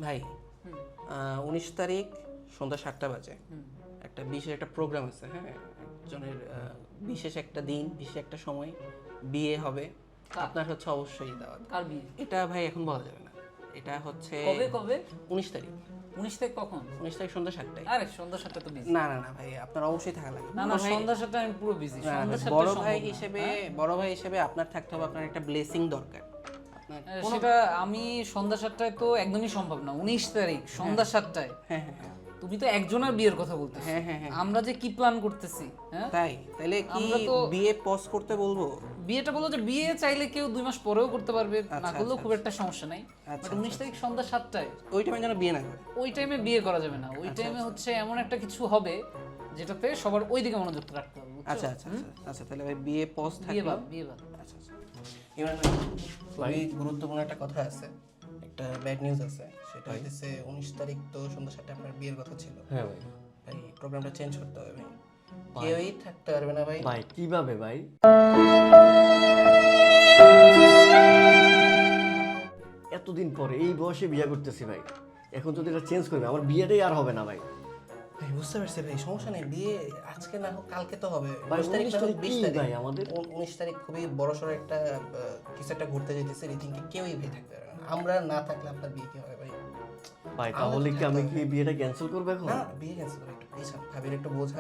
ভাই 19 তারিখ সন্ধ্যা 7টা বাজে একটা বিশেষ একটা প্রোগ্রাম আছে, হ্যাঁ, একজনের বিশেষ একটা দিন, বিশেষ একটা সময় বিয়ে হবে। আপনার হচ্ছে অবশ্যই দাওয়াত। কার বিয়ে? এটা ভাই এখন বলা যাবে না। এটা হচ্ছে কবে কবে? 19 তারিখ। 19 তারিখ কখন? 19 তারিখ সন্ধ্যা 7টায়। আরে সন্ধ্যা 7টা তো বিজি। না না না ভাই, আপনার অবশ্যই থাকা লাগবে। না না, সন্ধ্যা 7টা আমি পুরো বিজি। সন্ধ্যা 7টা বড় ভাই হিসেবে, বড় ভাই হিসেবে আপনার থাকতে হবে, আপনার একটা ব্লেসিং দরকার। আপনার সেটা আমি সন্ধ্যা 7টায় তো একদমই সম্ভব না। 19 তারিখ সন্ধ্যা 7টায়। হ্যাঁ হ্যাঁ হ্যাঁ তুমি তো একজনের বিয়ের কথা বলতেছো। হ্যাঁ হ্যাঁ হ্যাঁ। আমরা যে কি প্ল্যান করতেছি, হ্যাঁ? তাইলে কি আমরা তো- বিয়ে পজ করতে বলবো? বিয়েটা বলো যে বিয়ে চাইলে কেউ 2 মাস পরেও করতে পারবে, না আচ্ছা, করলেও আচ্ছা, খুব একটা সমস্যা নাই। আচ্ছা, বাট 19 তারিখ সন্ধ্যা 7টায় ওই টাইমে যেন বিয়ে না করে। ওই টাইমে বিয়ে করা যাবে না। ওই টাইমে হচ্ছে এমন একটা কিছু হবে যেটাতে সবার ওই দিকে মনোযোগ রাখতে হবে, বুঝছো? আচ্ছা আচ্ছা আচ্ছা আচ্ছা, তাহলে ভাই বিয়ে পজ বিয়ে থাকলো। বাদ, বিয়ে বাদ। আচ্ছা আচ্ছা। ইমরান ভাই, খুবই গুরুত্বপূর্ণ একটা কথা আছে, একটা ব্যাড নিউজ আছে। সেটা হইতেছে 19 তারিখ তো সন্ধ্যা 7টায় আপনার বিয়ের কথা ছিল। হ্যাঁ ভাই। ভাই প্রোগ্রামটা চেঞ্জ করতে হবে ভাই। কেউই থাকতে পারবে না ভাই। ভাই কিভাবে ভাই? এতদিন পরে এই বয়সে বিয়ে করতেছি ভাই, এখন যদি এটা চেঞ্জ করবে আমার বিয়েটাই আর হবে না ভাই। ভাই বুঝতে পারছি ভাই, সমস্যা নেই, বিয়ে আজকে না হোক কালকে তো হবে। ভাই 19 তারিখ 19 না হোক তারিখ 20 কি তারিখ। ভাই আমাদের? 19 তারিখ খুবই বড়সড় একটা কিছু একটা ঘুরতে যেতেছে, রীতিকে কেউই বিয়ে থাকতে পারবে না। আমরা না থাকলে আপনার বিয়ে কি হবে ভাই? ভাই তাহলে কি আমি কি বিয়েটা ক্যান্সেল করবো এখন? না, বিয়ে ক্যান্সেল হবে, একটু প্লিজ ভাবির একটু বোঝা।